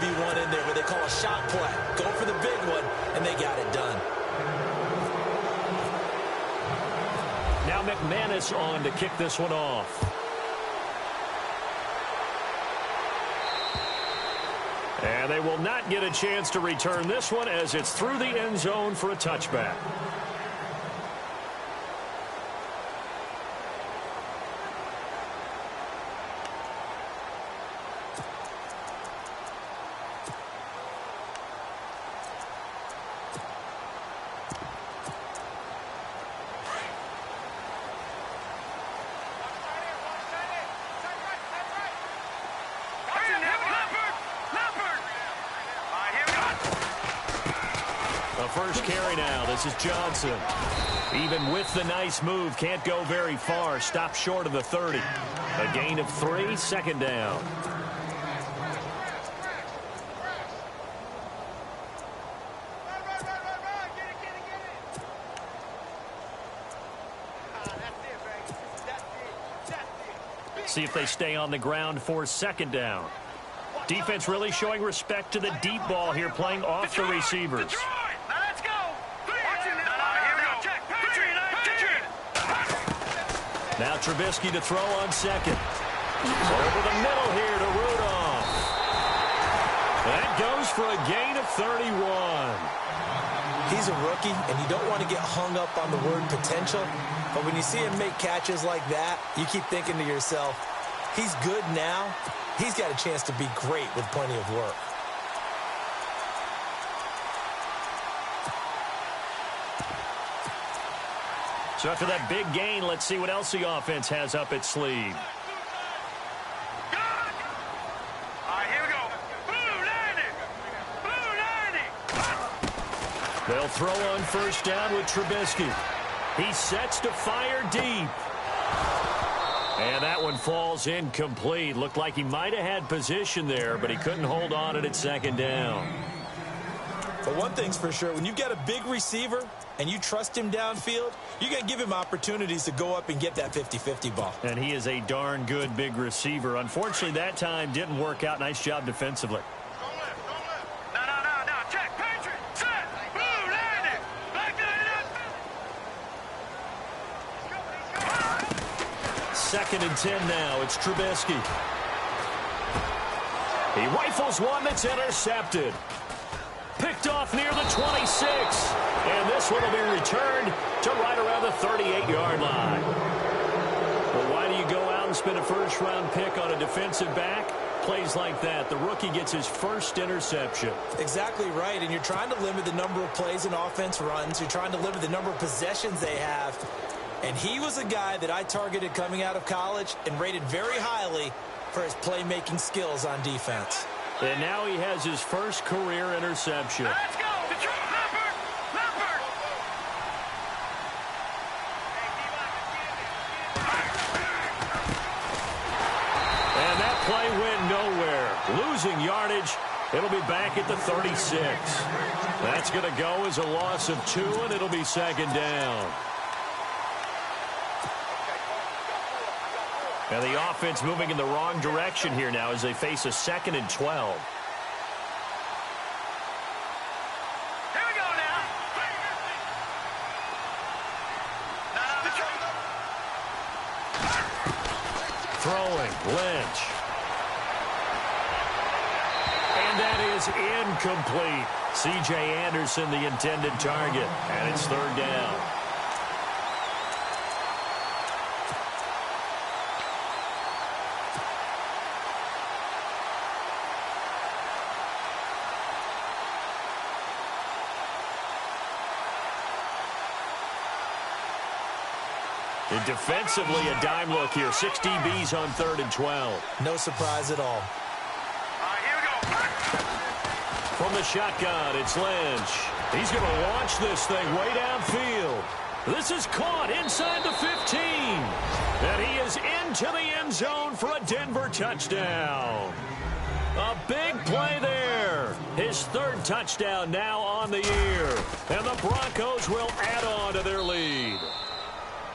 to be one in there where they call a shot play. Go for the big one, and they got it done. Now McManus on to kick this one off. And they will not get a chance to return this one as it's through the end zone for a touchback. First carry now. This is Johnson. Even with the nice move, can't go very far. Stop short of the 30. A gain of 3, second down. See if they stay on the ground for second down. Defense really showing respect to the deep ball here, playing off the receivers. Now Trubisky to throw on second. Over the middle here to Rudolph. That goes for a gain of 31. He's a rookie, and you don't want to get hung up on the word potential. But when you see him make catches like that, you keep thinking to yourself, he's good now. He's got a chance to be great with plenty of work. So after that big gain, let's see what else the offense has up its sleeve. Here we go. Blue 90. They'll throw on first down with Trubisky. He sets to fire deep. And that one falls incomplete. Looked like he might have had position there, but he couldn't hold on at second down. But one thing's for sure, when you've got a big receiver and you trust him downfield, you're going to give him opportunities to go up and get that 50-50 ball. And he is a darn good big receiver. Unfortunately, that time didn't work out. Nice job defensively. No. Check. Patriot. Set. Blue landing. Back to it. Second and 10 now. It's Trubisky. He rifles one that's intercepted. Picked off near the 26. And this one will be returned to right around the 38-yard line. Well, why do you go out and spend a first-round pick on a defensive back? Plays like that. The rookie gets his first interception. Exactly right. And you're trying to limit the number of plays an offense runs. You're trying to limit the number of possessions they have. And he was a guy that I targeted coming out of college and rated very highly for his playmaking skills on defense. And now he has his first career interception. Let's go. Leopard. And that play went nowhere. Losing yardage. It'll be back at the 36. That's going to go as a loss of 2, and it'll be second down. And the offense moving in the wrong direction here now as they face a 2nd and 12. Here we go now. Throwing, Lynch. And that is incomplete. C.J. Anderson, the intended target. And it's third down. And defensively, a dime look here. 6 DBs on 3rd and 12. No surprise at all. Here we go. From the shotgun, it's Lynch. He's going to launch this thing way downfield. This is caught inside the 15. And he is into the end zone for a Denver touchdown. A big play there. His 3rd touchdown now on the year. And the Broncos will add on to their lead.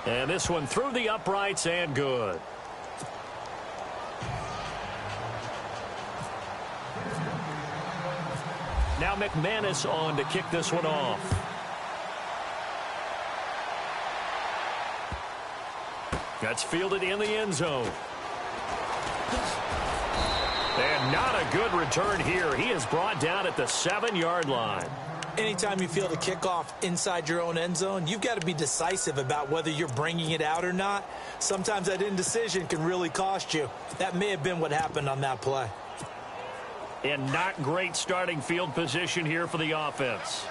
And this one through the uprights and good. Now McManus on to kick this one off. That's fielded in the end zone. And not a good return here. He is brought down at the 7-yard line. Anytime you field a kickoff inside your own end zone, you've got to be decisive about whether you're bringing it out or not. Sometimes that indecision can really cost you. That may have been what happened on that play. And not great starting field position here for the offense.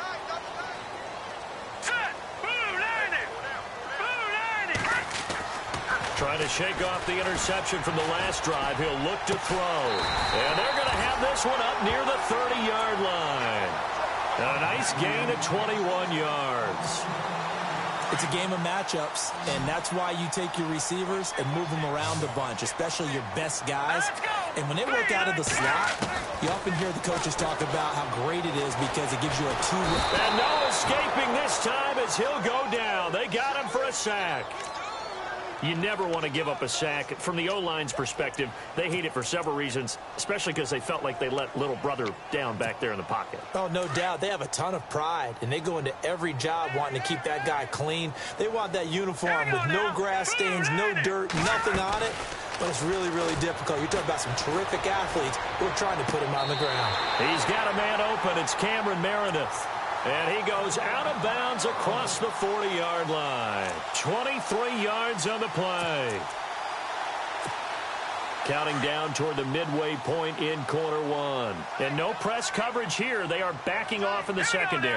Trying to shake off the interception from the last drive. He'll look to throw. And they're going to have this one up near the 30-yard line. A nice gain of 21 yards. It's a game of matchups, and that's why you take your receivers and move them around a bunch, especially your best guys. And when they work out of the slot, you often hear the coaches talk about how great it is because it gives you a two-way. And no escaping this time as he'll go down. They got him for a sack. You never want to give up a sack. From the O-line's perspective, they hate it for several reasons, especially because they felt like they let little brother down back there in the pocket. Oh, no doubt. They have a ton of pride, and they go into every job wanting to keep that guy clean. They want that uniform with no grass stains, no dirt, nothing on it. But it's really, really difficult. You're talking about some terrific athletes who are trying to put him on the ground. He's got a man open. It's Cameron Meredith. And he goes out of bounds across the 40-yard line. 23 yards on the play. Counting down toward the midway point in quarter one. And no press coverage here. They are backing off in the secondary.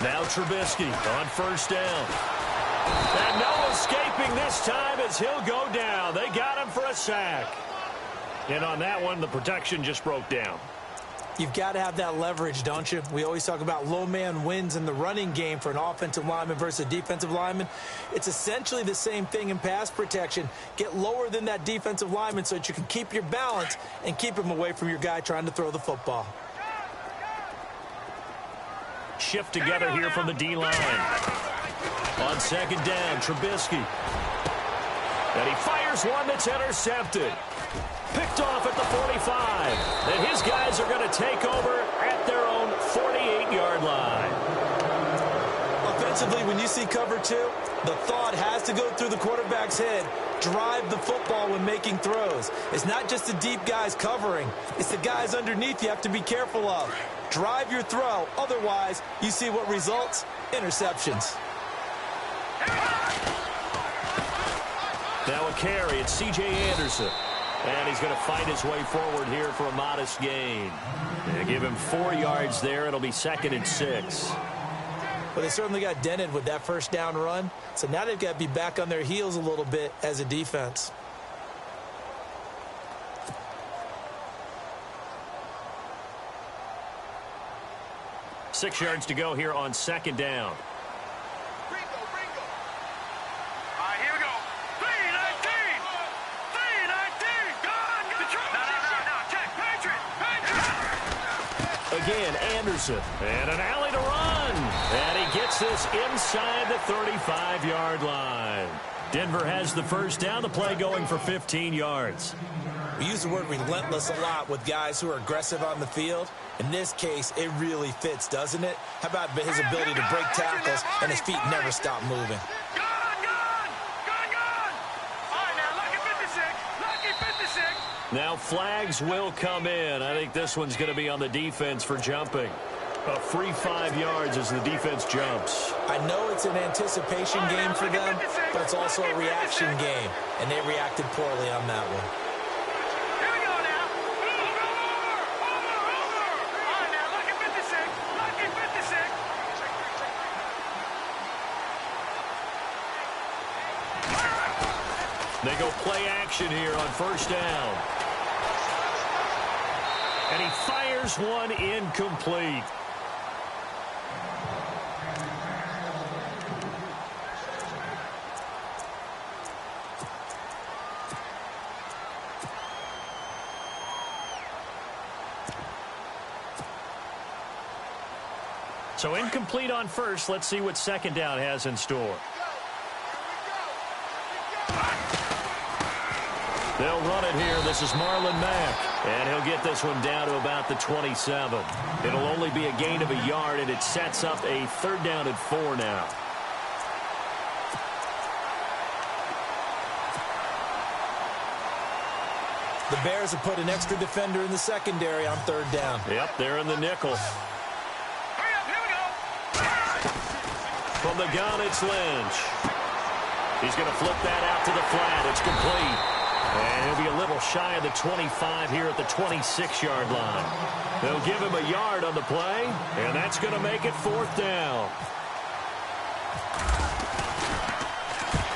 Now Trubisky on first down. And no escaping this time as he'll go down. They got him for a sack. And on that one, the protection just broke down. You've got to have that leverage, don't you? We always talk about low man wins in the running game for an offensive lineman versus a defensive lineman. It's essentially the same thing in pass protection. Get lower than that defensive lineman so that you can keep your balance and keep him away from your guy trying to throw the football. Shift together here from the D-line. On second down, Trubisky. And he fires one that's intercepted. Picked off at the 45. And his guys are going to take over at their own 48-yard line. Offensively, when you see cover two, the thought has to go through the quarterback's head. Drive the football when making throws. It's not just the deep guys covering. It's the guys underneath you have to be careful of. Drive your throw. Otherwise, you see what results? Interceptions. Now a carry. It's C.J. Anderson. And he's going to fight his way forward here for a modest gain. They give him 4 yards there. It'll be 2nd and 6. Well, they certainly got dented with that first down run. So now they've got to be back on their heels a little bit as a defense. Six yards to go here on 2nd down. Again, Anderson, and an alley to run. And he gets this inside the 35-yard line. Denver has the first down, the play going for 15 yards. We use the word relentless a lot with guys who are aggressive on the field. In this case, it really fits, doesn't it? How about his ability to break tackles and his feet never stop moving? Now flags will come in. I think this one's going to be on the defense for jumping. A free 5 yards as the defense jumps. I know it's an anticipation game for them, but it's also a reaction game, and they reacted poorly on that one. Here we go now. Over. All right, now, lucky 56. Lucky 56. They go play action here on first down. And he fires one incomplete. So incomplete on first. Let's see what second down has in store. They'll run it here. This is Marlon Mack. And he'll get this one down to about the 27. It'll only be a gain of a yard, and it sets up a 3rd down and 4 now. The Bears have put an extra defender in the secondary on 3rd down. Yep, they're in the nickel. Hurry up, here we go. From the gun, it's Lynch. He's going to flip that out to the flat. It's complete. And he'll be a little shy of the 25 here at the 26-yard line. They'll give him a yard on the play, and that's going to make it 4th down.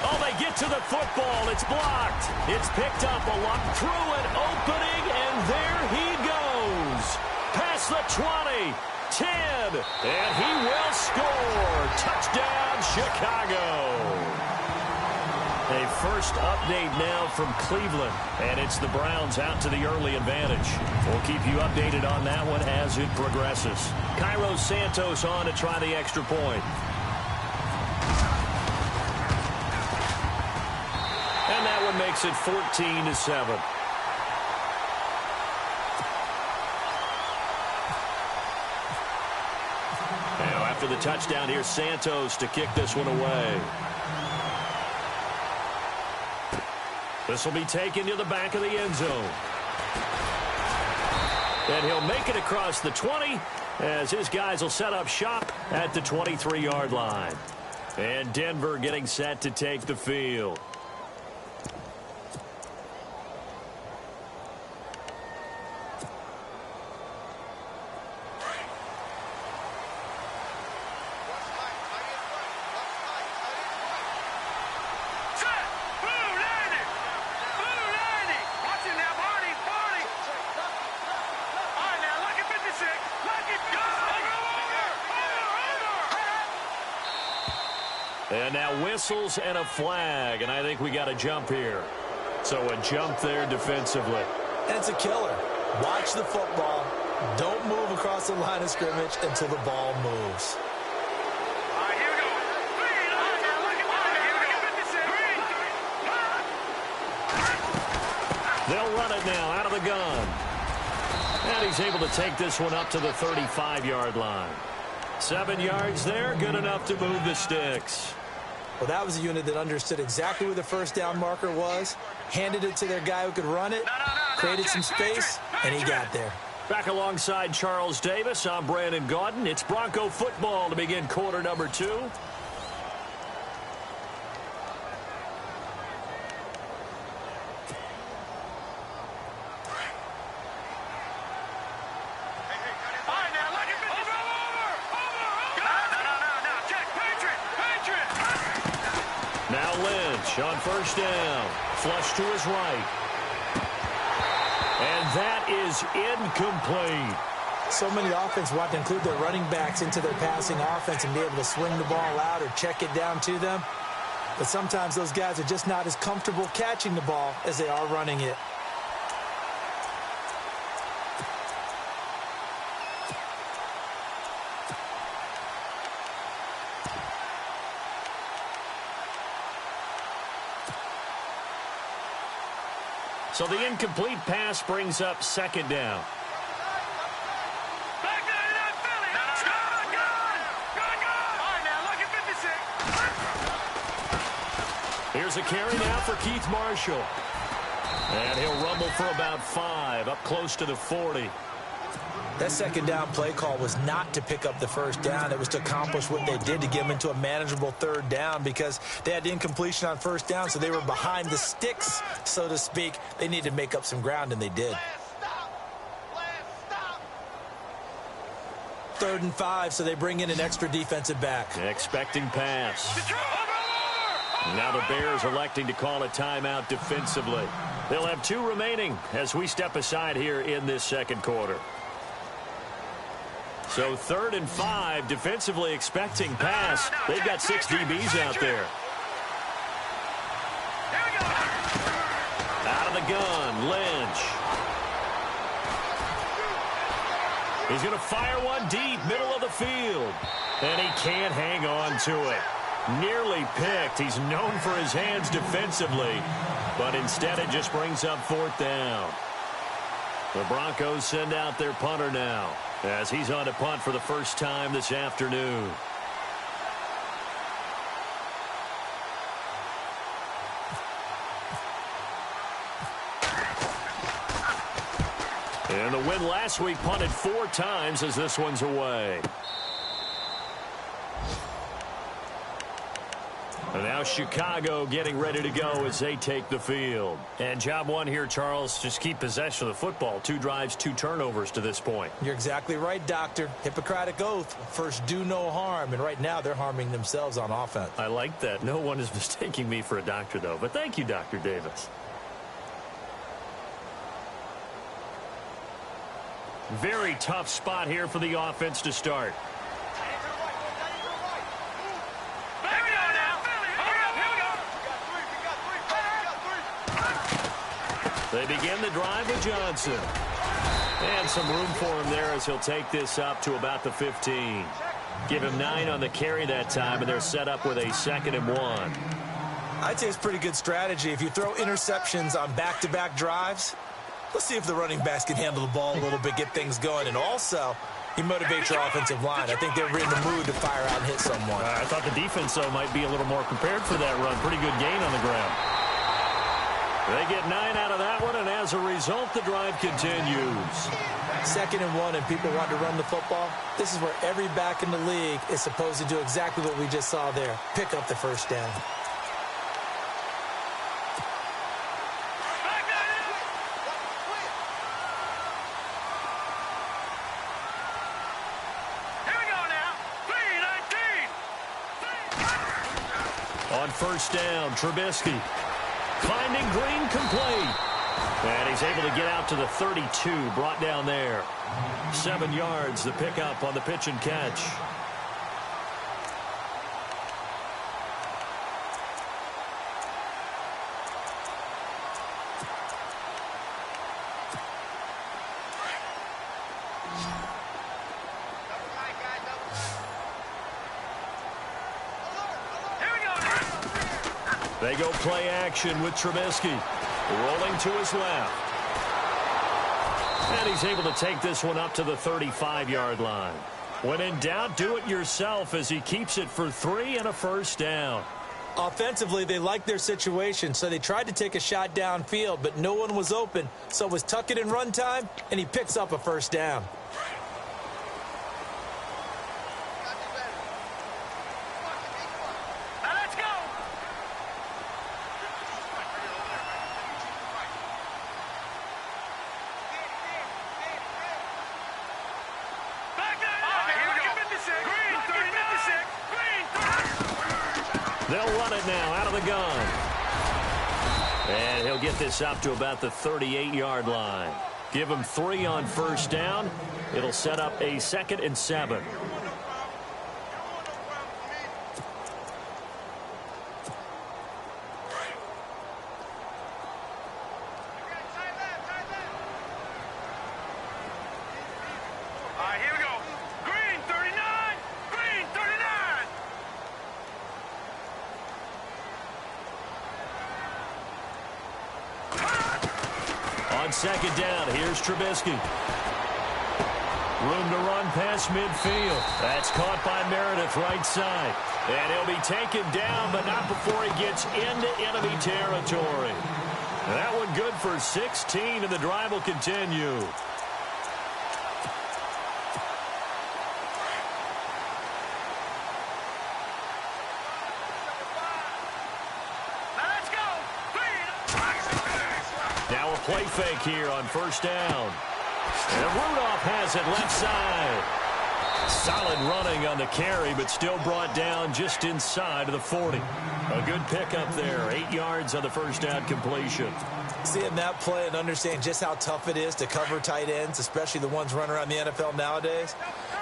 Oh, they get to the football. It's blocked. It's picked up a lot through an opening, and there he goes. Past the 20, 10, and he will score. Touchdown, Chicago. A first update now from Cleveland, and it's the Browns out to the early advantage. We'll keep you updated on that one as it progresses. Cairo Santos on to try the extra point. And that one makes it 14-7. Now after the touchdown, here's Santos to kick this one away. This will be taken to the back of the end zone. And he'll make it across the 20 as his guys will set up shop at the 23-yard line. And Denver getting set to take the field. And now whistles and a flag, and I think we got a jump here. So a jump there defensively. And it's a killer. Watch the football. Don't move across the line of scrimmage until the ball moves. All right, here we go. They'll run it now out of the gun. And he's able to take this one up to the 35-yard line. 7 yards there, good enough to move the sticks. Well, that was a unit that understood exactly where the first down marker was, handed it to their guy who could run it, created some space, and he got there. Back alongside Charles Davis, I'm Brandon Gaudin. It's Bronco football to begin quarter number 2. On first down, flush to his right. And that is incomplete. So many offenses want to include their running backs into their passing offense and be able to swing the ball out or check it down to them. But sometimes those guys are just not as comfortable catching the ball as they are running it. So the incomplete pass brings up second down. Back there in that Philly. Good. All right, now look at 56. Here's a carry now for Keith Marshall. And he'll rumble for about 5, up close to the 40. That second down play call was not to pick up the first down. It was to accomplish what they did to get them into a manageable third down because they had incompletion on first down, so they were behind the sticks, so to speak. They needed to make up some ground, and they did. 3rd and 5, so they bring in an extra defensive back. Expecting pass. Now the Bears electing to call a timeout defensively. They'll have 2 remaining as we step aside here in this second quarter. So 3rd and 5, defensively expecting pass. They've got 6 DBs out there. Out of the gun, Lynch. He's going to fire one deep, middle of the field. And he can't hang on to it. Nearly picked. He's known for his hands defensively, but instead it just brings up fourth down. The Broncos send out their punter now as he's on to punt for the first time this afternoon. And the win last week punted 4 times as this one's away. And now Chicago getting ready to go as they take the field. And job one here, Charles, just keep possession of the football. 2 drives, 2 turnovers to this point. You're exactly right, Doctor. Hippocratic oath. First, do no harm. And right now, they're harming themselves on offense. I like that. No one is mistaking me for a doctor, though. But thank you, Dr. Davis. Very tough spot here for the offense to start. They begin the drive with Johnson. And some room for him there as he'll take this up to about the 15. Give him 9 on the carry that time, and they're set up with a 2nd and 1. I'd say it's pretty good strategy. If you throw interceptions on back-to-back drives, let's see if the running backs can handle the ball a little bit, get things going. And also, you motivate your offensive line. I think they're in the mood to fire out and hit someone. I thought the defense, though, might be a little more prepared for that run. Pretty good gain on the ground. They get 9 out of that one, and as a result, the drive continues. 2nd and 1, and people want to run the football. This is where every back in the league is supposed to do exactly what we just saw there. Pick up the first down. On first down, Trubisky finding Green complete. And he's able to get out to the 32, brought down there. 7 yards, the pickup on the pitch and catch. They go play action with Trubisky. Rolling to his left. And he's able to take this one up to the 35-yard line. When in doubt, do it yourself as he keeps it for 3 and a first down. Offensively, they liked their situation, so they tried to take a shot downfield, but no one was open. So it was tuck it in run time, and he picks up a first down. They'll run it now out of the gun. And he'll get this up to about the 38-yard line. Give him 3 on first down. It'll set up a 2nd and 7. On 2nd down, here's Trubisky. Room to run past midfield. That's caught by Meredith right side. And he'll be taken down, but not before he gets into enemy territory. That one good for 16, and the drive will continue. Now a play fake here on first down. And Rudolph has it left side. Solid running on the carry, but still brought down just inside of the 40. A good pickup there. 8 yards on the first down completion. Seeing that play and understanding just how tough it is to cover tight ends, especially the ones running around the NFL nowadays,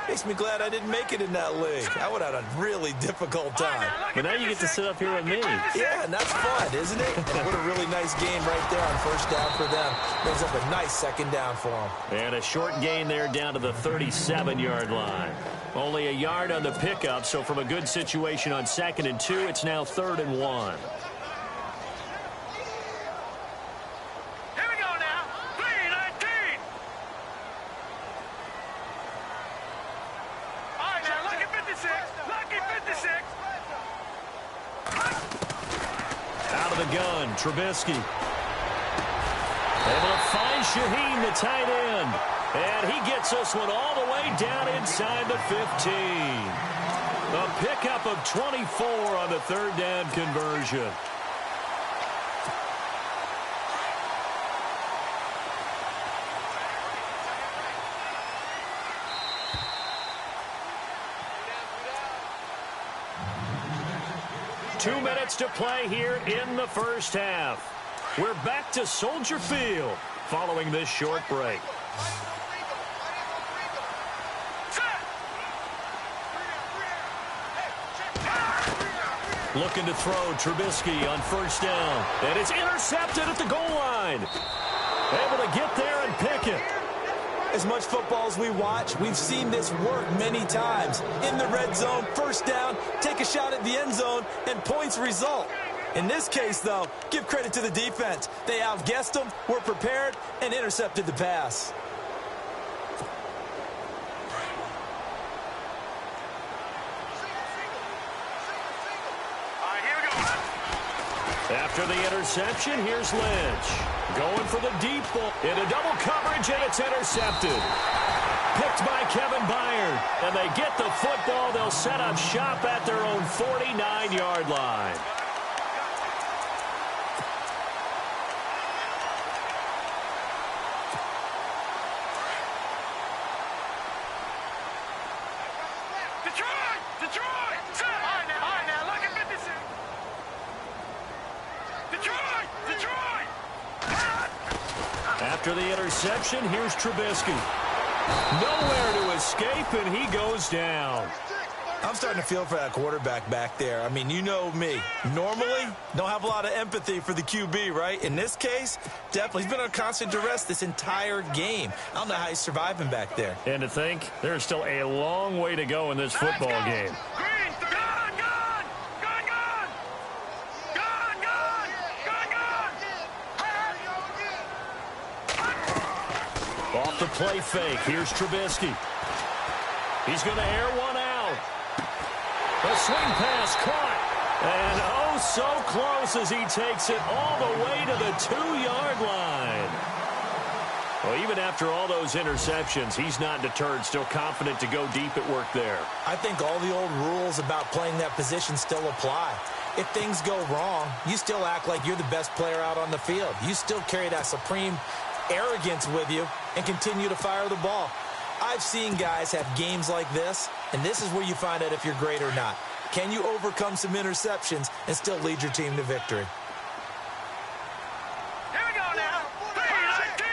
Makes me glad I didn't make it in that league. I would have had a really difficult time. But now you get to sit up here with me. Yeah, and that's fun, isn't it? And what a really nice game right there on first down for them. Brings up a nice second down for them. And a short gain there down to the 37-yard line. Only a yard on the pickup, so from a good situation on 2nd and 2, it's now 3rd and 1. Trubisky able to find Shaheen, the tight end, and he gets this one all the way down inside the 15. A pickup of 24 on the 3rd down conversion. Two minutes to play here in the first half. We're back to Soldier Field following this short break. Looking to throw Trubisky on first down. And it's intercepted at the goal line. Able to get there and pick it. As much football as we watch, we've seen this work many times. In the red zone, first down, take a shot at the end zone, and points result. In this case, though, give credit to the defense. They outguessed them, were prepared, and intercepted the pass. After the interception, here's Lynch. Going for the deep ball. Into double coverage, and it's intercepted. Picked by Kevin Byard. And they get the football. They'll set up shop at their own 49-yard line. After the interception, here's Trubisky. Nowhere to escape, and he goes down. I'm starting to feel for that quarterback back there. I mean, you know me. Normally, don't have a lot of empathy for the QB, right? In this case, definitely. He's been on constant duress this entire game. I don't know how he's surviving back there. And to think, there's still a long way to go in this football game. Off the play fake, here's Trubisky. He's going to air one out. A swing pass caught. And oh, so close as he takes it all the way to the 2-yard line. Well, even after all those interceptions, he's not deterred, still confident to go deep at work there. I think all the old rules about playing that position still apply. If things go wrong, you still act like you're the best player out on the field. You still carry that supreme arrogance with you and continue to fire the ball. I've seen guys have games like this, and this is where you find out if you're great or not. Can you overcome some interceptions and still lead your team to victory? Here we go now. 3-19.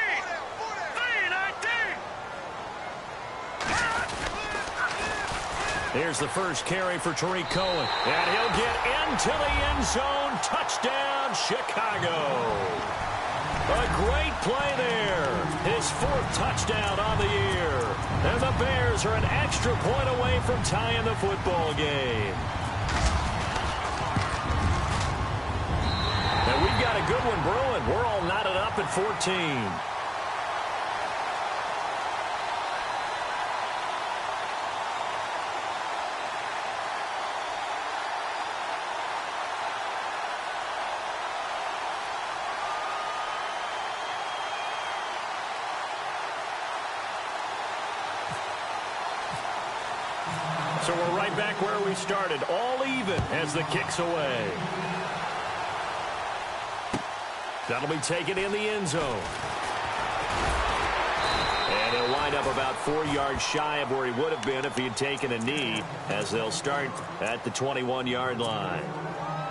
3-19. Here's the first carry for Tariq Cohen. And he'll get into the end zone. Touchdown, Chicago. A great play there. His 4th touchdown on the year. And the Bears are an extra point away from tying the football game. And we've got a good one brewing. We're all knotted up at 14. So we're right back where we started, all even as the kick's away. That'll be taken in the end zone. And he'll wind up about 4 yards shy of where he would have been if he had taken a knee, as they'll start at the 21-yard line.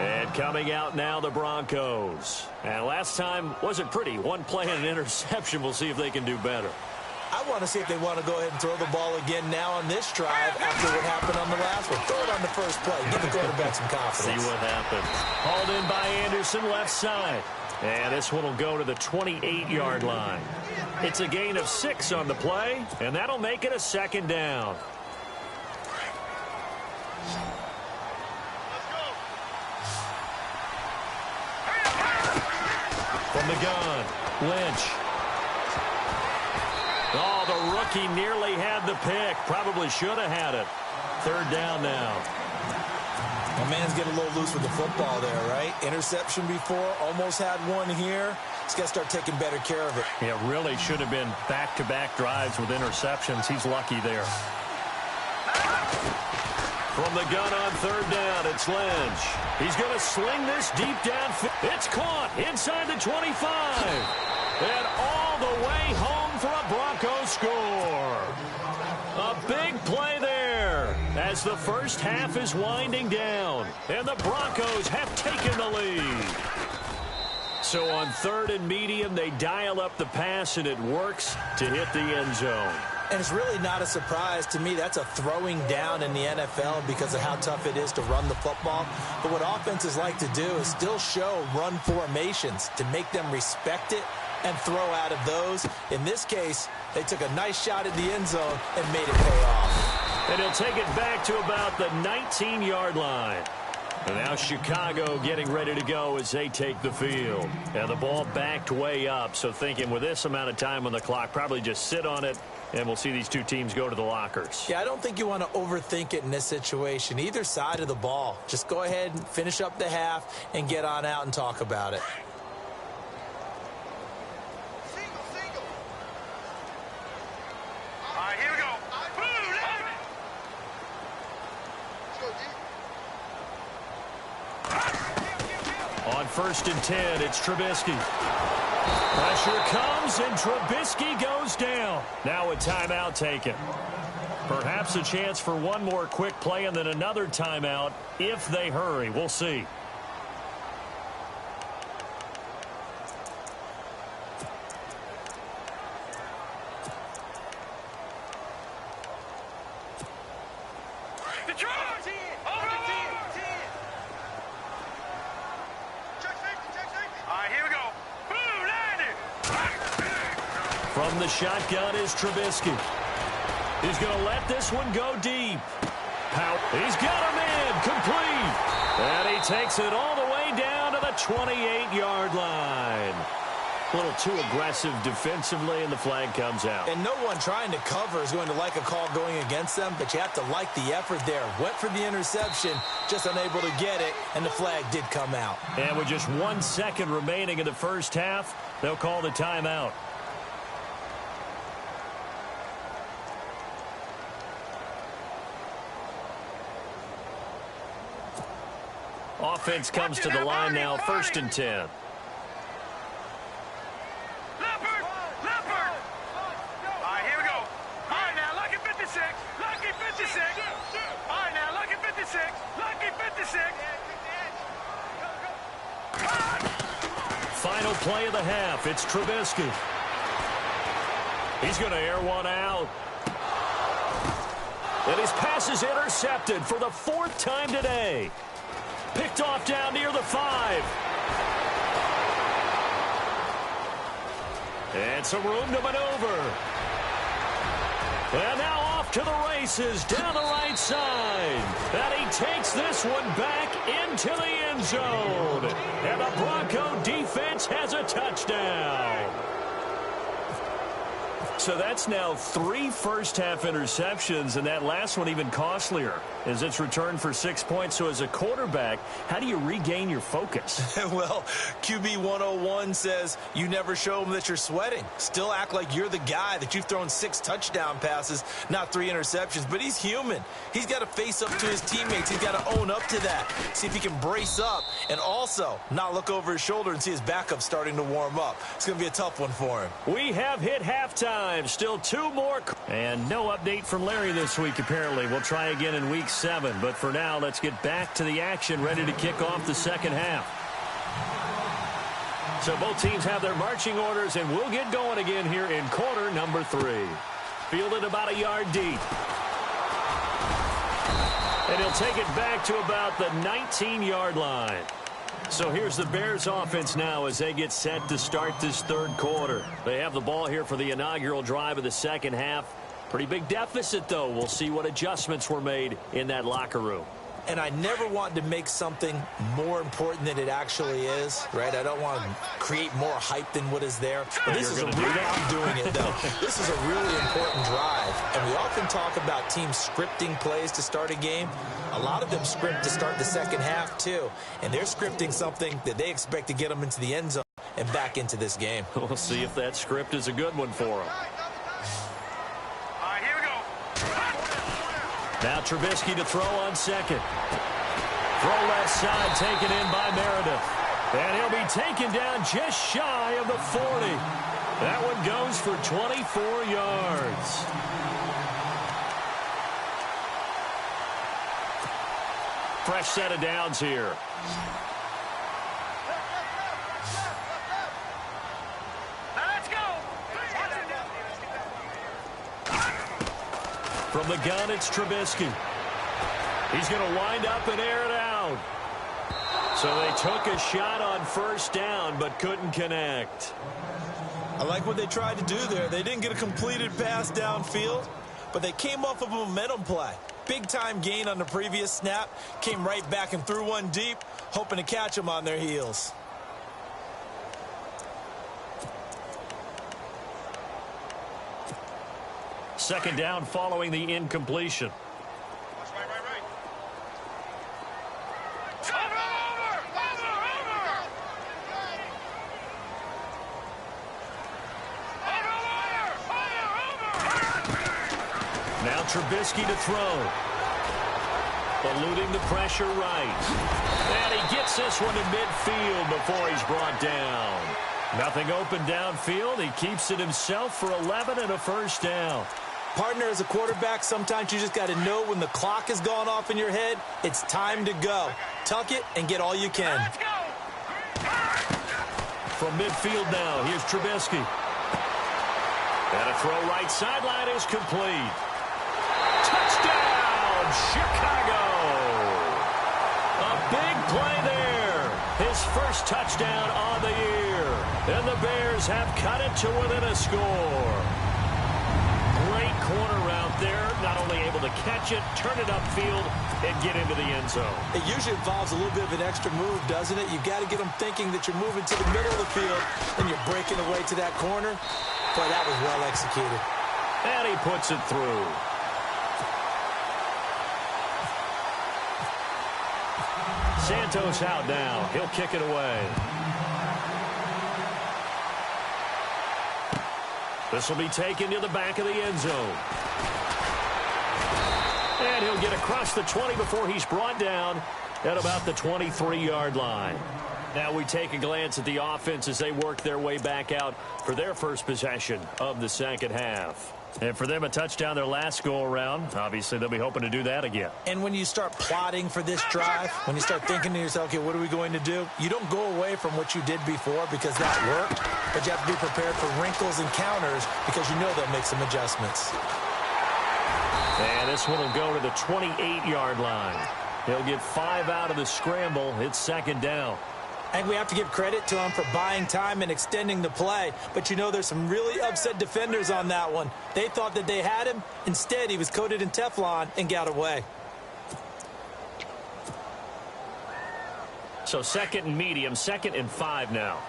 And coming out now, the Broncos. And last time wasn't pretty. One play and an interception. We'll see if they can do better. I want to see if they want to go ahead and throw the ball again now on this drive after what happened on the last one. Throw it on the first play. Give the quarterback some confidence. See what happens. Hauled in by Anderson, left side. And this one will go to the 28-yard line. It's a gain of 6 on the play, and that'll make it a second down. From the gun, Lynch. Oh, the rookie nearly had the pick. Probably should have had it. Third down now. My man's getting a little loose with the football there, right? Interception before, almost had one here. He's got to start taking better care of it. Yeah, really should have been back-to-back drives with interceptions. He's lucky there. From the gun on third down, it's Lynch. He's going to sling this deep downfield. It's caught inside the 25. And all the way home for a Broncos score. A big play there as the first half is winding down. And the Broncos have taken the lead. So on third and medium, they dial up the pass, and it works to hit the end zone. And it's really not a surprise to me. That's a throwing down in the NFL because of how tough it is to run the football. But what offenses like to do is still show run formations to make them respect it and throw out of those. In this case, they took a nice shot at the end zone and made it pay off. And he'll take it back to about the 19-yard line. And now Chicago getting ready to go as they take the field. And the ball backed way up, so thinking with this amount of time on the clock, probably just sit on it, and we'll see these two teams go to the lockers. Yeah, I don't think you want to overthink it in this situation. Either side of the ball. Just go ahead and finish up the half and get on out and talk about it. All right, here we go. On first and 10, it's Trubisky. Pressure comes, and Trubisky goes down. Now a timeout taken. Perhaps a chance for one more quick play and then another timeout if they hurry. We'll see. From the shotgun is Trubisky. He's going to let this one go deep. He's got him in, complete. And he takes it all the way down to the 28-yard line. A little too aggressive defensively, and the flag comes out. And no one trying to cover is going to like a call going against them, but you have to like the effort there. Went for the interception, just unable to get it, and the flag did come out. And with just 1 second remaining in the first half, they'll call the timeout. Offense comes to the line now, first and 10. Leopard! Leopard! All right, here we go. All right, now, lucky 56. Lucky 56. All right, now, lucky 56. Lucky 56. Final play of the half. It's Trubisky. He's going to air one out. And his pass is intercepted for the 4th time today. Picked off down near the 5. And some room to maneuver. And now off to the races down the right side. And he takes this one back into the end zone. And the Bronco defense has a touchdown. So that's now 3 first-half interceptions, and that last one even costlier as it's returned for 6 points. So as a quarterback, how do you regain your focus? Well, QB 101 says you never show them that you're sweating. Still act like you're the guy that you've thrown 6 touchdown passes, not 3 interceptions. But he's human. He's got to face up to his teammates. He's got to own up to that. See if he can brace up and also not look over his shoulder and see his backup starting to warm up. It's going to be a tough one for him. We have hit halftime. Still 2 more. And no update from Larry this week, apparently. We'll try again in week 7. But for now, let's get back to the action, ready to kick off the second half. So both teams have their marching orders, and we'll get going again here in quarter number 3. Fielded about a yard deep. And he'll take it back to about the 19-yard line. So here's the Bears offense now as they get set to start this third quarter. They have the ball here for the inaugural drive of the second half. Pretty big deficit, though. We'll see what adjustments were made in that locker room. And I never want to make something more important than it actually is, right? I don't want to create more hype than what is there. But this is a really, I'm doing it, though. This is a really important drive. And we often talk about teams scripting plays to start a game. A lot of them script to start the second half, too. And they're scripting something that they expect to get them into the end zone and back into this game. We'll see if that script is a good one for them. Now Trubisky to throw on second. Throw left side taken in by Meredith. And he'll be taken down just shy of the 40. That one goes for 24 yards. Fresh set of downs here. From the gun, it's Trubisky. He's going to wind up and air it out. So they took a shot on first down, but couldn't connect. I like what they tried to do there. They didn't get a completed pass downfield, but they came off of a momentum play. Big-time gain on the previous snap. Came right back and threw one deep, hoping to catch them on their heels. Second down following the incompletion. Now Trubisky to throw. Eluding the pressure right. And he gets this one to midfield before he's brought down. Nothing open downfield. He keeps it himself for 11 and a first down. Partner, as a quarterback, sometimes you just got to know when the clock has gone off in your head, it's time to go. Tuck it and get all you can. From midfield now, here's Trubisky. And a throw right sideline is complete. Touchdown, Chicago! A big play there. His first touchdown on the year. And the Bears have cut it to within a score. Great corner route there. Not only able to catch it, turn it upfield, and get into the end zone. It usually involves a little bit of an extra move, doesn't it? You've got to get them thinking that you're moving to the middle of the field and you're breaking away to that corner. Boy, that was well executed. And he puts it through. Santos out now. He'll kick it away. This will be taken to the back of the end zone. And he'll get across the 20 before he's brought down at about the 23-yard line. Now we take a glance at the offense as they work their way back out for their first possession of the second half. And for them, a touchdown their last go-around. Obviously, they'll be hoping to do that again. And when you start plotting for this drive, when you start thinking to yourself, okay, what are we going to do? You don't go away from what you did before because that worked, but you have to be prepared for wrinkles and counters because you know they'll make some adjustments. And this one will go to the 28-yard line. He'll get 5 out of the scramble. It's second down. I think we have to give credit to him for buying time and extending the play. But, you know, there's some really upset defenders on that one. They thought that they had him. Instead, he was coated in Teflon and got away. So second and medium, 2nd and 5 now.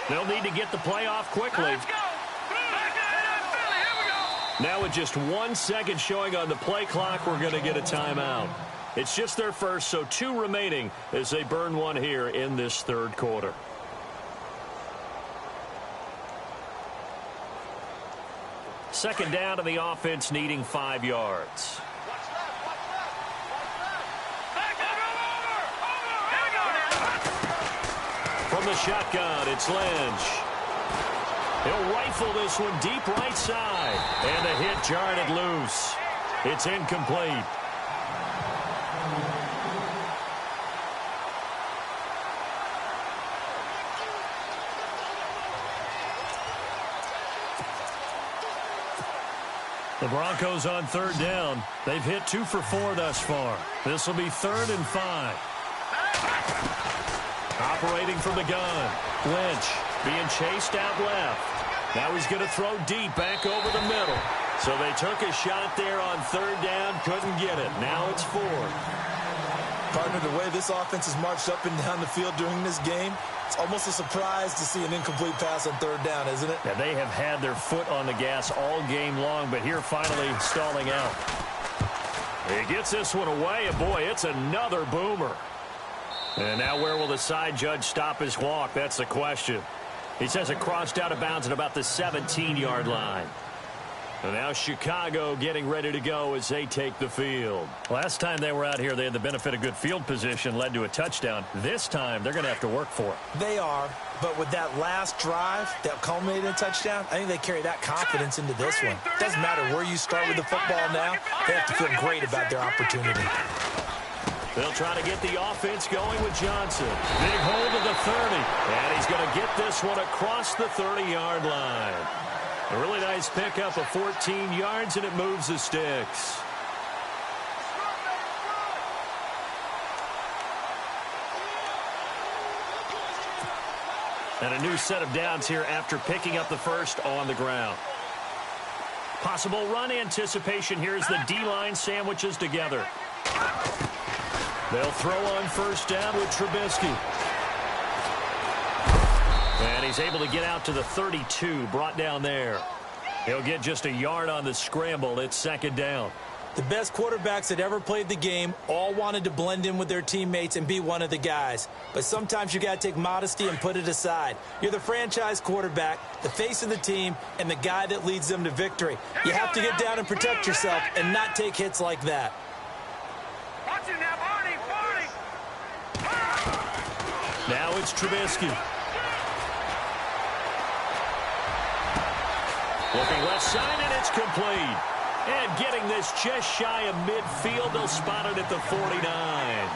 They'll need to get the play off quickly. Let's go. Now with just 1 second showing on the play clock, we're going to get a timeout. It's just their first, so 2 remaining as they burn one here in this third quarter. Second down to the offense needing 5 yards. the shotgun, it's Lynch. He'll rifle this one deep right side. And the hit jarred it loose. It's incomplete. The Broncos on third down. They've hit 2 for 4 thus far. This will be 3rd and 5. Operating from the gun. Lynch being chased out left. Now he's going to throw deep back over the middle. So they took a shot there on third down. Couldn't get it. Now it's 4th. Partner, the way this offense has marched up and down the field during this game, it's almost a surprise to see an incomplete pass on third down, isn't it? Yeah, they have had their foot on the gas all game long, but here finally stalling out. He gets this one away, and boy, it's another boomer. And now where will the side judge stop his walk? That's the question. He says it crossed out of bounds at about the 17-yard line. And now Chicago getting ready to go as they take the field. Last time they were out here, they had the benefit of good field position, led to a touchdown. This time, they're going to have to work for it. They are, but with that last drive that culminated in a touchdown, I think they carry that confidence into this one. Doesn't matter where you start with the football now, they have to feel great about their opportunity. They'll try to get the offense going with Johnson. Big hold of the 30, and he's going to get this one across the 30-yard line. A really nice pickup of 14 yards, and it moves the sticks. And a new set of downs here after picking up the first on the ground. Possible run anticipation here as the D-line sandwiches together. They'll throw on first down with Trubisky. And he's able to get out to the 32, brought down there. He'll get just a yard on the scramble. It's 2nd down. The best quarterbacks that ever played the game all wanted to blend in with their teammates and be one of the guys. But sometimes you got to take modesty and put it aside. You're the franchise quarterback, the face of the team, and the guy that leads them to victory. You have to get down and protect yourself and not take hits like that. Watch it now, Barney, Barney. Now it's Trubisky. Looking left side, and it's complete. And getting this just shy of midfield, they'll spot it at the 49.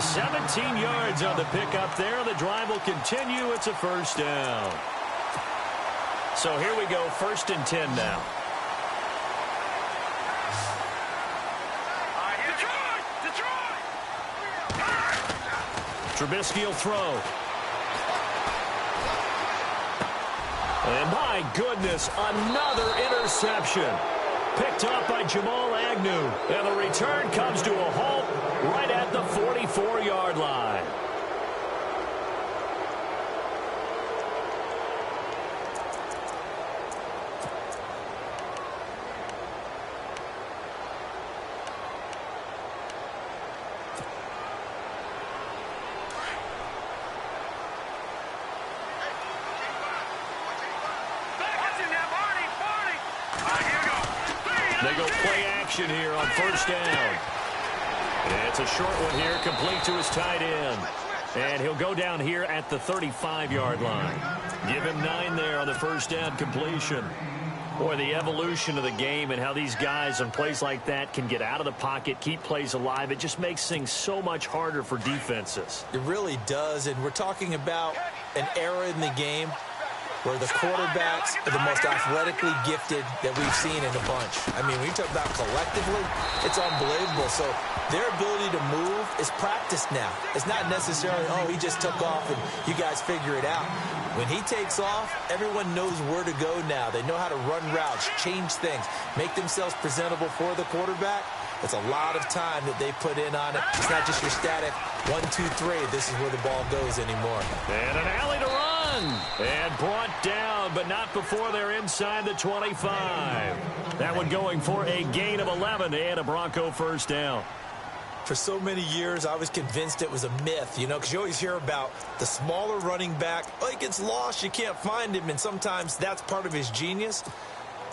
17 yards on the pickup there. The drive will continue. It's a first down. So here we go, 1st and 10 now. Trubisky will throw. And my goodness, another interception. Picked up by Jamal Agnew. And the return comes to a halt right at the 44-yard line. They go play action here on first down. And it's a short one here, complete to his tight end. And he'll go down here at the 35-yard line. Give him 9 there on the first down completion. Boy, the evolution of the game and how these guys on plays like that can get out of the pocket, keep plays alive, it just makes things so much harder for defenses. It really does, and we're talking about an era in the game where the quarterbacks are the most athletically gifted that we've seen in a bunch. I mean, when you talk about collectively, it's unbelievable. So their ability to move is practiced now. It's not necessarily, oh, he just took off and you guys figure it out. When he takes off, everyone knows where to go now. They know how to run routes, change things, make themselves presentable for the quarterback. It's a lot of time that they put in on it. It's not just your static 1, 2, 3. This is where the ball goes anymore. And an alley to run. And brought down, but not before they're inside the 25. That one going for a gain of 11 and a Bronco first down. For so many years, I was convinced it was a myth, you know, because you always hear about the smaller running back. Oh, he gets lost, you can't find him, and sometimes that's part of his genius.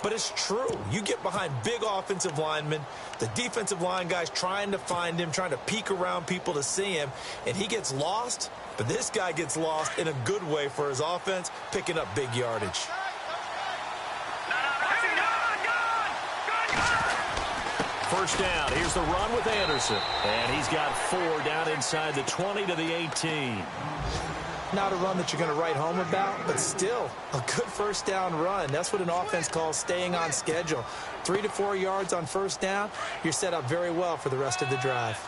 But it's true. You get behind big offensive linemen, the defensive line guys trying to find him, trying to peek around people to see him, and he gets lost. But this guy gets lost in a good way for his offense, picking up big yardage. First down. Here's the run with Anderson. And he's got 4 down inside the 20 to the 18. Not a run that you're going to write home about, but still a good first down run. That's what an offense calls staying on schedule. 3 to 4 yards on first down, you're set up very well for the rest of the drive.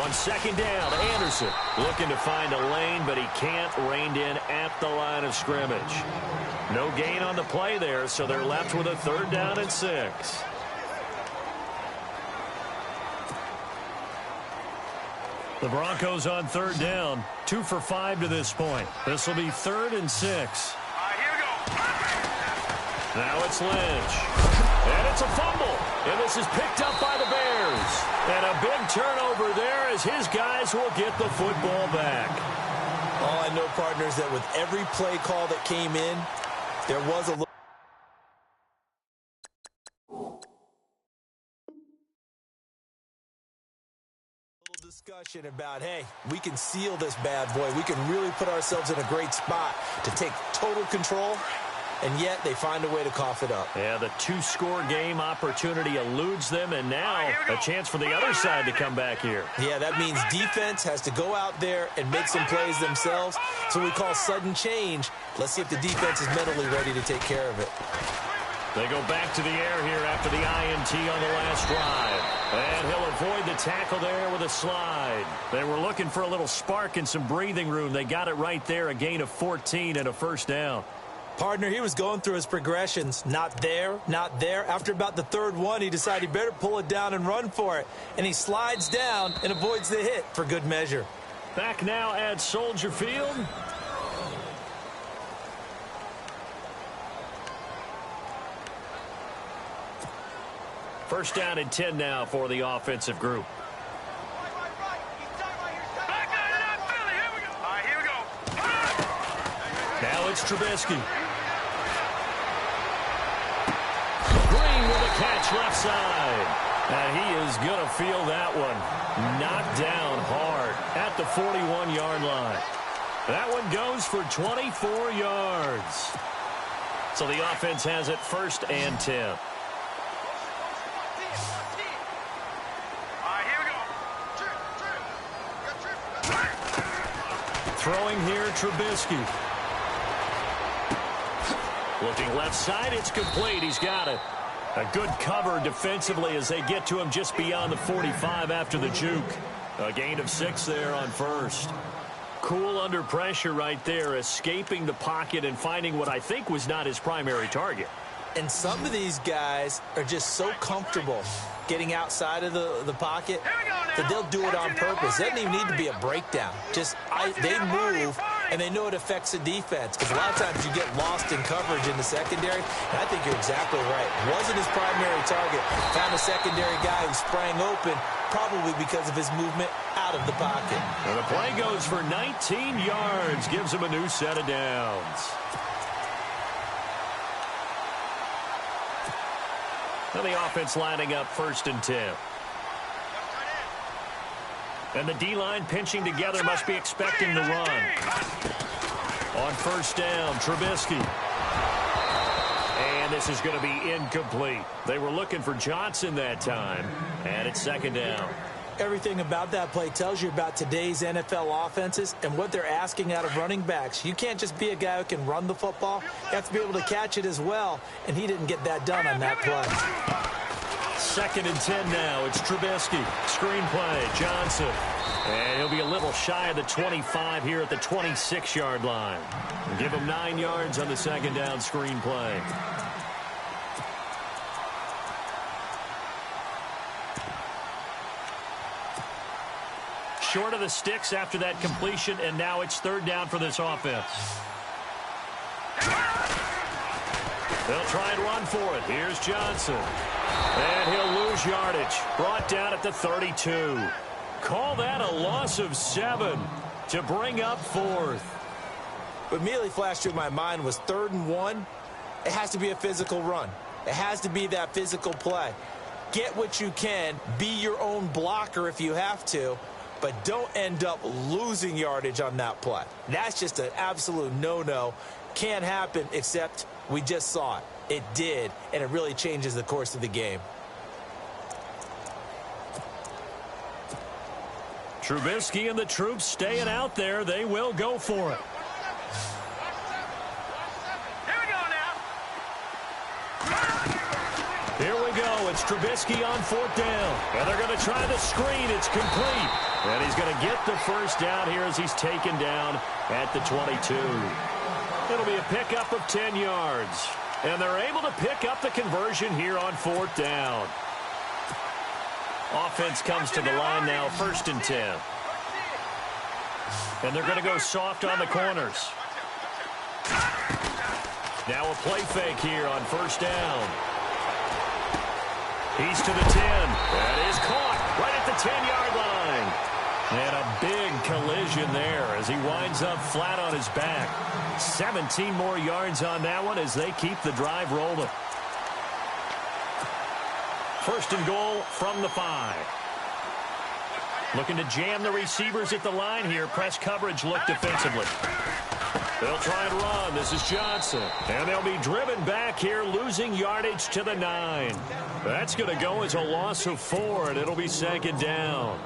On second down, Anderson looking to find a lane, but he can't, reined in at the line of scrimmage. No gain on the play there, so they're left with a 3rd down and 6. The Broncos on 3rd down, 2 for 5 to this point. This will be 3rd and 6. All right, here we go. Now it's Lynch. And it's a fumble. And this is picked up by the Bears. And a big turnover there as his guys will get the football back. All I know, partners, that with every play call that came in, there was a little discussion about, hey, we can seal this bad boy. We can really put ourselves in a great spot to take total control. And yet they find a way to cough it up. Yeah, the 2-score game opportunity eludes them, and now a chance for the other side to come back here. Yeah, that means defense has to go out there and make some plays themselves. So we call sudden change. Let's see if the defense is mentally ready to take care of it. They go back to the air here after the INT on the last drive. And he'll avoid the tackle there with a slide. They were looking for a little spark and some breathing room. They got it right there, a gain of 14 and a first down. Partner, he was going through his progressions. Not there, not there. After about the 3rd one, he decided he better pull it down and run for it. And he slides down and avoids the hit for good measure. Back now at Soldier Field. First down and 10 now for the offensive group. Now it's Trubisky. Green with a catch left side. And he is going to feel that one. Knocked down hard at the 41-yard line. That one goes for 24 yards. So the offense has it 1st and 10. Throwing here, Trubisky. Looking left side, it's complete. He's got it. A good cover defensively as they get to him just beyond the 45 after the juke. A gain of 6 there on first. Cool under pressure right there, escaping the pocket and finding what I think was not his primary target. And some of these guys are just so comfortable getting outside of the pocket that they'll do it on purpose. It doesn't even need to be a breakdown. They move, and they know it affects the defense. Because a lot of times you get lost in coverage in the secondary, and I think you're exactly right. Wasn't his primary target. Found a secondary guy who sprang open, probably because of his movement out of the pocket. And the play goes for 19 yards, gives him a new set of downs. And the offense lining up 1st and 10. And the D-line pinching together, must be expecting the run. On first down, Trubisky. And this is going to be incomplete. They were looking for Johnson that time. And it's 2nd down. Everything about that play tells you about today's NFL offenses and what they're asking out of running backs. You can't just be a guy who can run the football. You have to be able to catch it as well, and he didn't get that done on that play. 2nd and 10 now. It's Trubisky. Screen play, Johnson. And he'll be a little shy of the 25 here at the 26-yard line. Give him 9 yards on the 2nd down screen play. Short of the sticks after that completion, and now it's 3rd down for this offense. They'll try and run for it. Here's Johnson. And he'll lose yardage. Brought down at the 32. Call that a loss of 7 to bring up 4th. What immediately flashed through my mind was 3rd and 1. It has to be a physical run. It has to be that physical play. Get what you can. Be your own blocker if you have to. But don't end up losing yardage on that play. That's just an absolute no-no. Can't happen, except we just saw it. It did, and it really changes the course of the game. Trubisky and the troops staying out there. They will go for it. Here we go. It's Trubisky on 4th down. And they're going to try the screen. It's complete. And he's going to get the first down here as he's taken down at the 22. It'll be a pickup of 10 yards. And they're able to pick up the conversion here on 4th down. Offense comes to the line now, 1st and 10. And they're going to go soft on the corners. Now a play fake here on 1st down. He's to the 10. That is caught right at the 10-yard line. And a big collision there as he winds up flat on his back. 17 more yards on that one as they keep the drive rolling. 1st and goal from the 5. Looking to jam the receivers at the line here. Press coverage look defensively. They'll try and run. This is Johnson. And they'll be driven back here, losing yardage to the 9. That's going to go as a loss of 4, and it'll be 2nd down.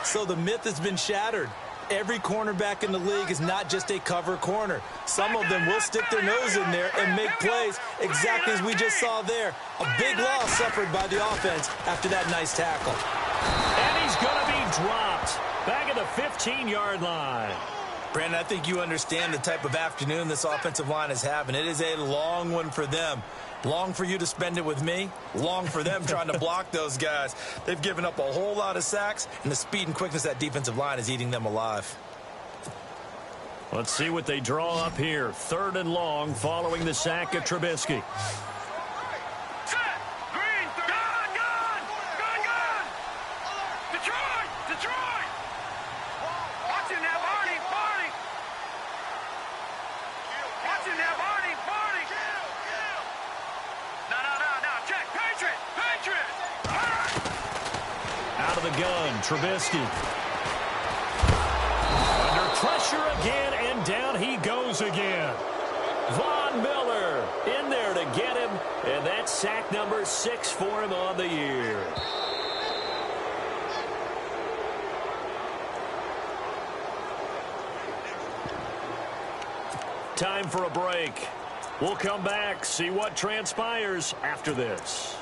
So the myth has been shattered. Every cornerback in the league is not just a cover corner. Some of them will stick their nose in there and make plays exactly as we just saw there. A big loss suffered by the offense after that nice tackle. And he's going to be dropped back at the 15-yard line. Brandon, I think you understand the type of afternoon this offensive line is having. It is a long one for them. Long for you to spend it with me. Long for them trying to block those guys. They've given up a whole lot of sacks, and the speed and quickness of that defensive line is eating them alive. Let's see what they draw up here. 3rd and long following the sack of Trubisky. Trubisky. Under pressure again, and down he goes again. Von Miller in there to get him, and that's sack number 6 for him on the year. Time for a break. We'll come back, see what transpires after this.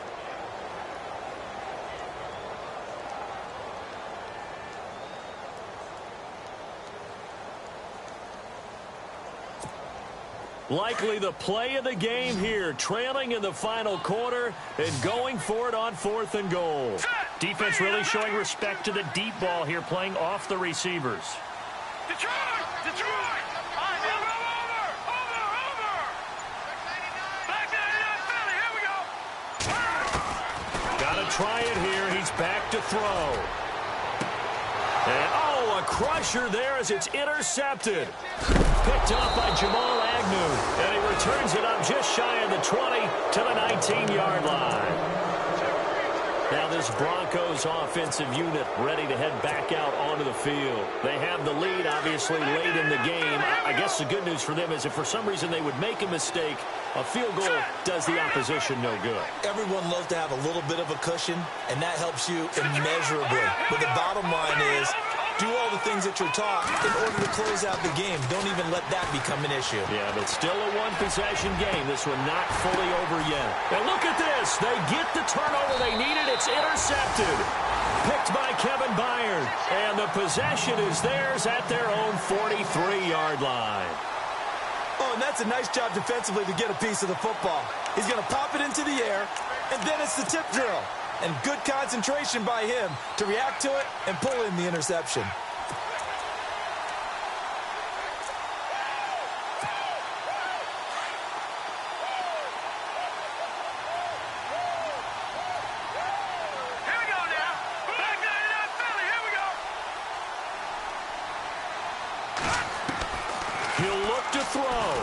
Likely the play of the game here, trailing in the final quarter and going for it on 4th and goal. Defense really showing respect to the deep ball here, playing off the receivers. Detroit! Detroit! Over! Back 99 Philly, here we go! Gotta try it here, he's back to throw. And a crusher there as it's intercepted. Picked off by Jamal Agnew. And he returns it up just shy of the 20 to the 19-yard line. Now this Broncos offensive unit ready to head back out onto the field. They have the lead, obviously, late in the game. I guess the good news for them is if for some reason they would make a mistake, a field goal does the opposition no good. Everyone loves to have a little bit of a cushion, and that helps you immeasurably. But the bottom line is, do all the things that you're taught in order to close out the game. Don't even let that become an issue. Yeah, but still a one-possession game. This one not fully over yet. And look at this. They get the turnover they needed. It's intercepted. Picked by Kevin Byard. And the possession is theirs at their own 43-yard line. Oh, and that's a nice job defensively to get a piece of the football. He's going to pop it into the air, and then it's the tip drill. And good concentration by him to react to it and pull in the interception. Here we go now. Back 99 Philly, here we go. He'll look to throw.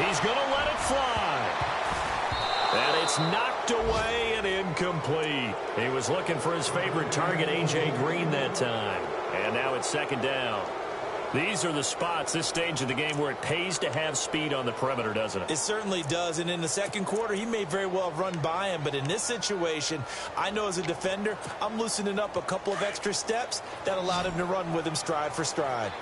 He's going to let it fly. And it's knocked away and incomplete. He was looking for his favorite target, A.J. Green, that time. And now it's second down. These are the spots, this stage of the game, where it pays to have speed on the perimeter, doesn't it? It certainly does. And in the second quarter, he may very well have run by him. But in this situation, I know as a defender, I'm loosening up a couple of extra steps that allowed him to run with him stride for stride.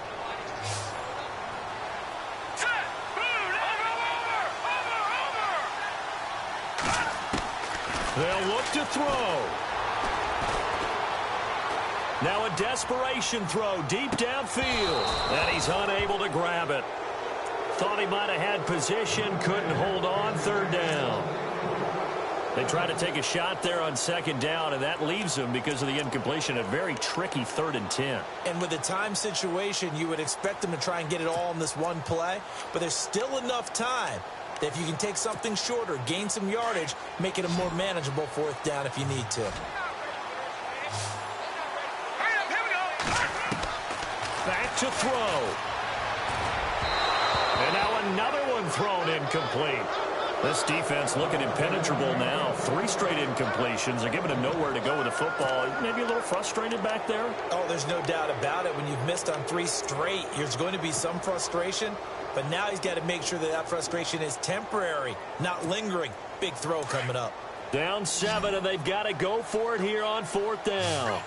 They'll look to throw. Now a desperation throw deep downfield. And he's unable to grab it. Thought he might have had position, couldn't hold on, third down. They try to take a shot there on second down, and that leaves them, because of the incompletion, a very tricky 3rd and 10. And with a time situation, you would expect them to try and get it all in this one play. But there's still enough time that if you can take something shorter, gain some yardage, make it a more manageable 4th down if you need to. Back to throw. And now another one thrown incomplete. This defense looking impenetrable now. 3 straight incompletions. They're giving him nowhere to go with the football. Maybe a little frustrated back there? Oh, there's no doubt about it. When you've missed on 3 straight, there's going to be some frustration. But now he's got to make sure that that frustration is temporary, not lingering. Big throw coming up. Down 7, and they've got to go for it here on 4th down.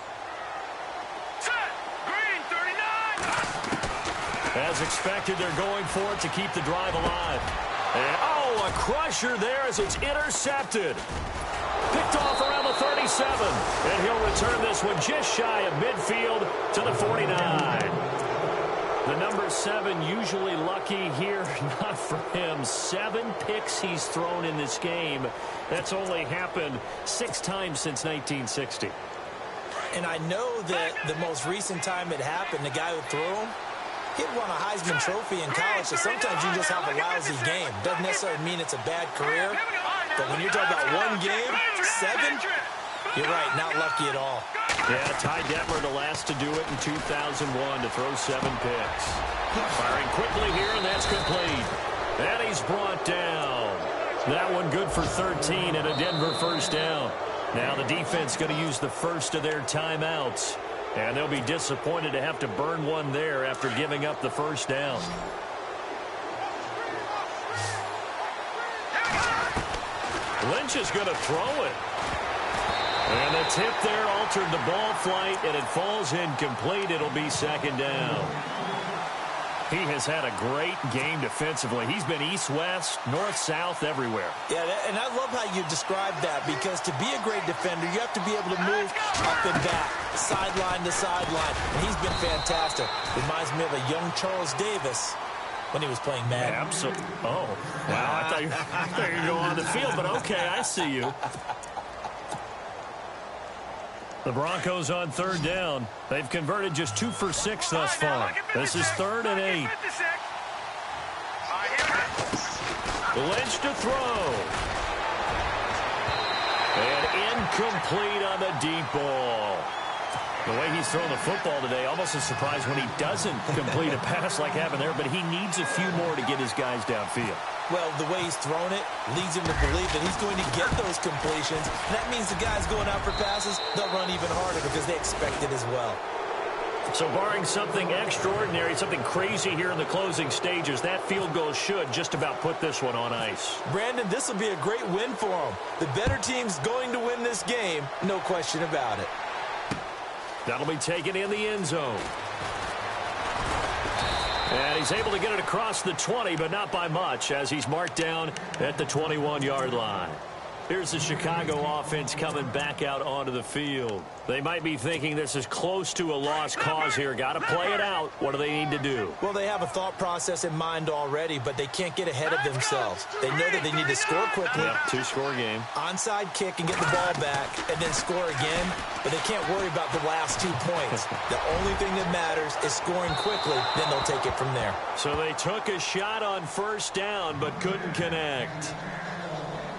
As expected, they're going for it to keep the drive alive. And, oh, a crusher there as it's intercepted. Picked off around the 37. And he'll return this one just shy of midfield to the 49. The number 7 usually lucky here. Not for him. 7 picks he's thrown in this game. That's only happened 6 times since 1960. And I know that the most recent time it happened, the guy who threw him, he won a Heisman Trophy in college, so sometimes you just have a lousy game. Doesn't necessarily mean it's a bad career, but when you're talking about one game, 7, you're right, not lucky at all. Yeah, Ty Detmer, the last to do it in 2001, to throw 7 picks. Firing quickly here, and that's complete. And he's brought down. That one good for 13 and a Denver 1st down. Now the defense going to use the first of their timeouts. And they'll be disappointed to have to burn one there after giving up the 1st down. Lynch is going to throw it. And the tip there altered the ball flight, and it falls incomplete. It'll be 2nd down. He has had a great game defensively. He's been east-west, north-south, everywhere. Yeah, and I love how you described that, because to be a great defender, you have to be able to move up and back, sideline to sideline. And he's been fantastic. Reminds me of a young Charles Davis when he was playing Madden. Absolutely. Oh, wow. I thought you were going to go on the field, but okay, I see you. The Broncos on 3rd down. They've converted just 2 for 6 thus far. This is 3rd and 8. Lynch to throw. And incomplete on the deep ball. The way he's thrown the football today, almost a surprise when he doesn't complete a pass like happened there, but he needs a few more to get his guys downfield. Well, the way he's thrown it leads him to believe that he's going to get those completions. And that means the guys going out for passes, they'll run even harder because they expect it as well. So barring something extraordinary, something crazy here in the closing stages, that field goal should just about put this one on ice. Brandon, this will be a great win for him. The better team's going to win this game, no question about it. That'll be taken in the end zone. And he's able to get it across the 20, but not by much, as he's marked down at the 21-yard line. Here's the Chicago offense coming back out onto the field. They might be thinking this is close to a lost cause here. Got to play it out. What do they need to do? Well, they have a thought process in mind already, but they can't get ahead of themselves. They know that they need to score quickly. Yep, 2-score game. Onside kick and get the ball back and then score again, but they can't worry about the last 2 points. The only thing that matters is scoring quickly, then they'll take it from there. So they took a shot on 1st down, but couldn't connect.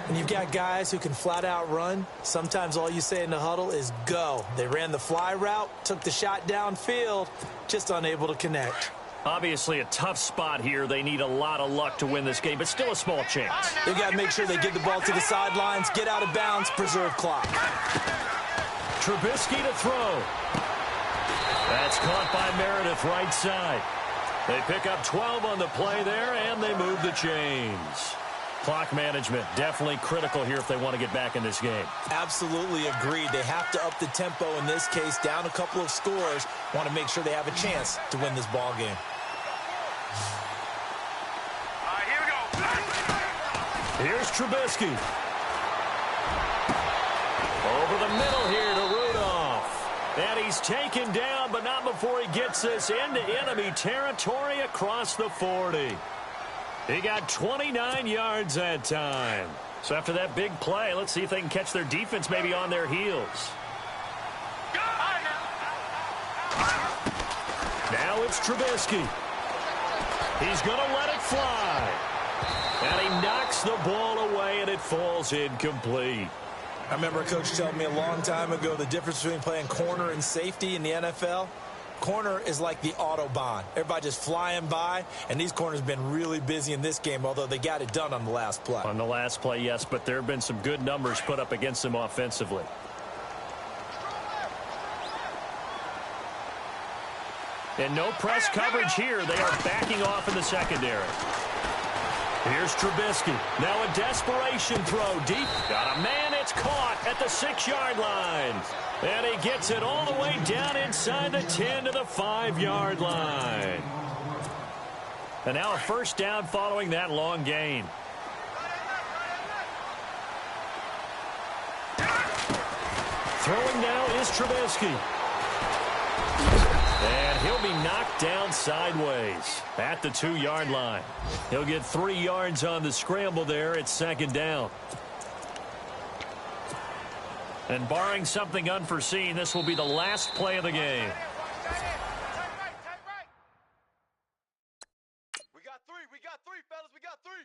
When you've got guys who can flat out run, sometimes all you say in the huddle is go. They ran the fly route, took the shot downfield, just unable to connect. Obviously a tough spot here. They need a lot of luck to win this game, but still a small chance. They've got to make sure they get the ball to the sidelines, get out of bounds, preserve clock. Trubisky to throw. That's caught by Meredith right side. They pick up 12 on the play there, and they move the chains. Clock management definitely critical here if they want to get back in this game. Absolutely agreed. They have to up the tempo in this case, down a couple of scores. Want to make sure they have a chance to win this ball game. All right, here we go. Here's Trubisky. Over the middle here to Rudolph. And he's taken down, but not before he gets this into enemy territory across the 40. He got 29 yards that time. So after that big play, let's see if they can catch their defense maybe on their heels. Now it's Trubisky. He's going to let it fly. And he knocks the ball away, and it falls incomplete. I remember a coach telling me a long time ago the difference between playing corner and safety in the NFL. Corner is like the Autobahn. Everybody just flying by, and these corners have been really busy in this game, although they got it done on the last play. On the last play, yes, but there have been some good numbers put up against them offensively. And no press coverage here. They are backing off in the secondary. Here's Trubisky. Now a desperation throw deep. Got a man. It's caught at the 6-yard line. And he gets it all the way down inside the 10 to the 5-yard line. And now a first down following that long gain. Throwing now is Trubisky. And he'll be knocked down sideways at the 2-yard line. He'll get 3 yards on the scramble there. It's second down. And barring something unforeseen, this will be the last play of the game. We got three, fellas, we got three.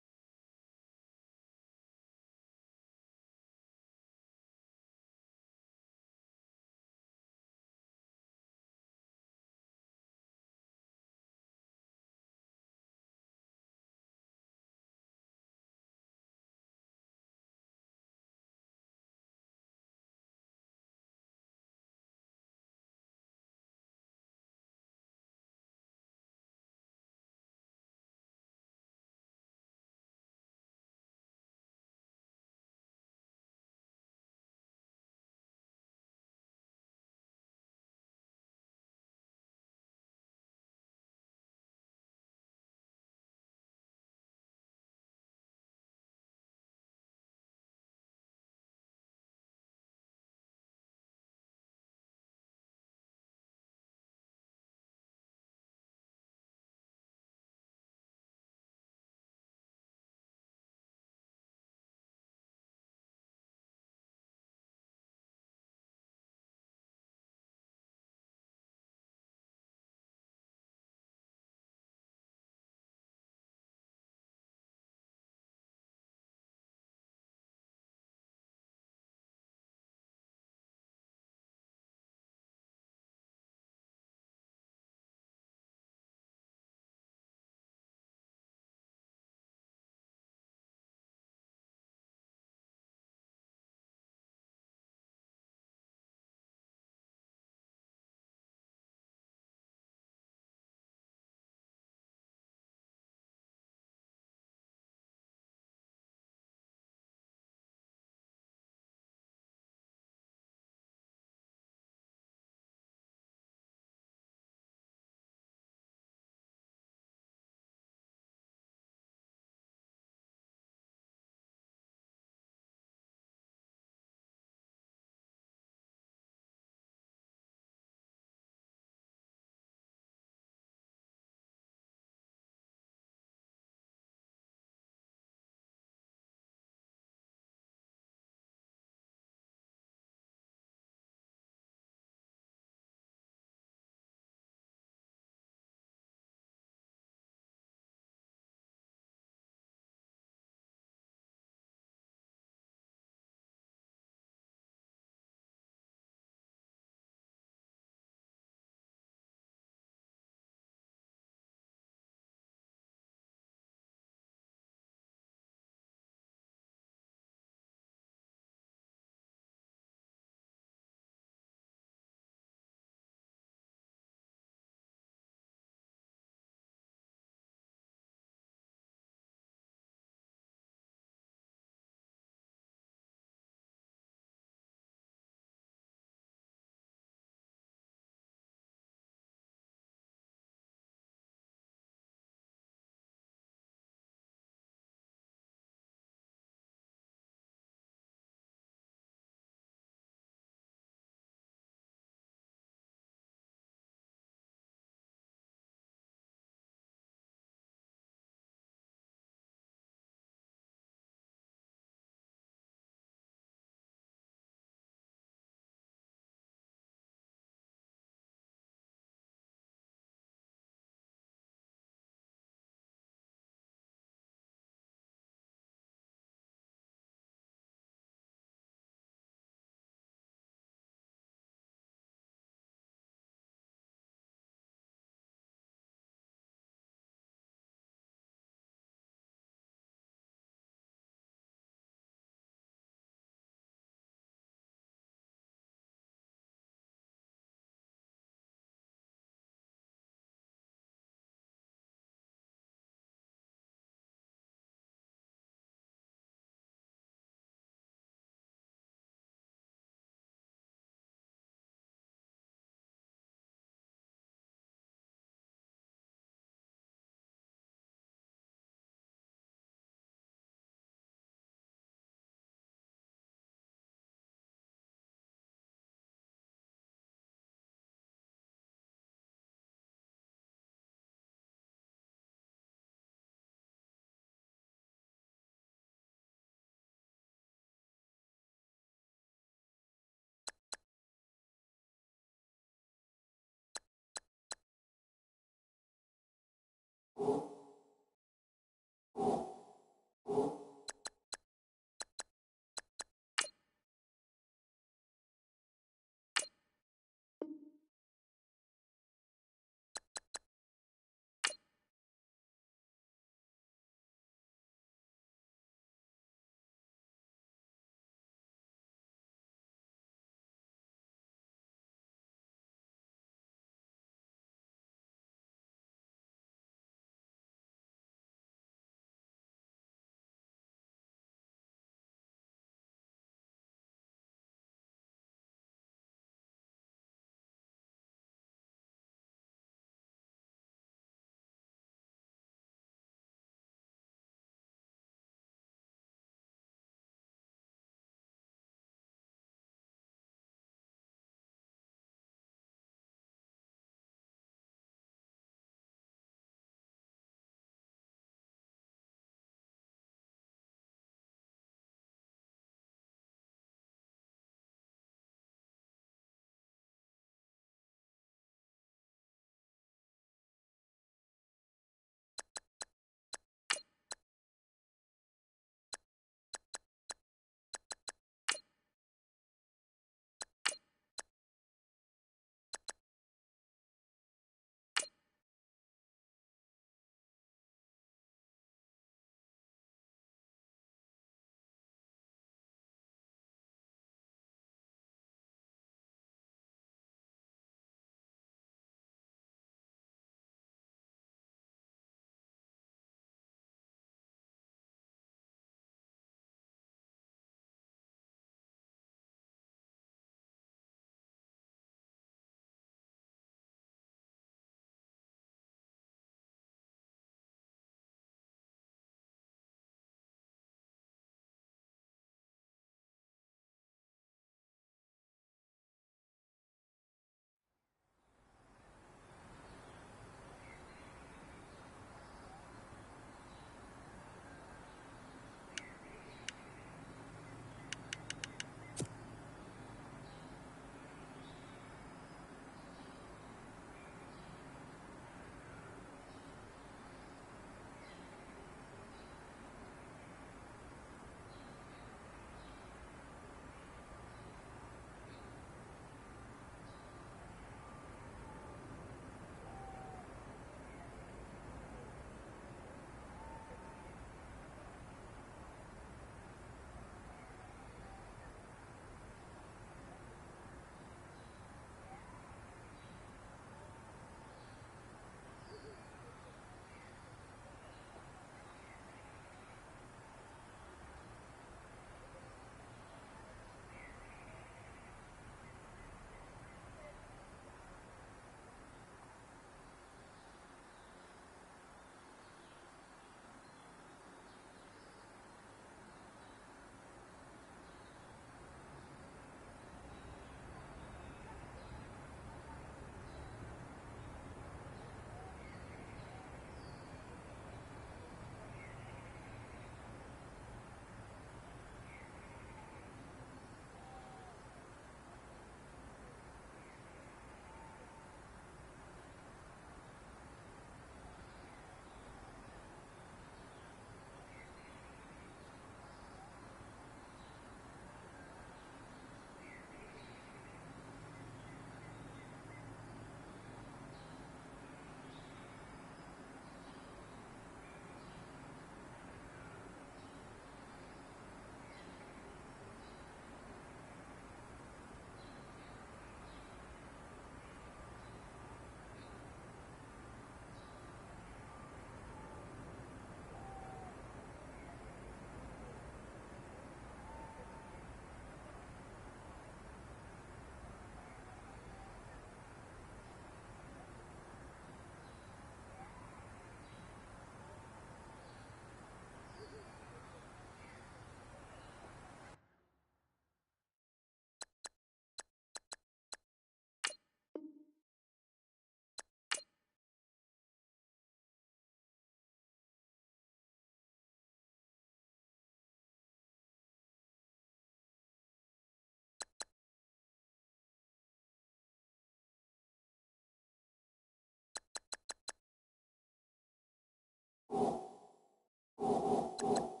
you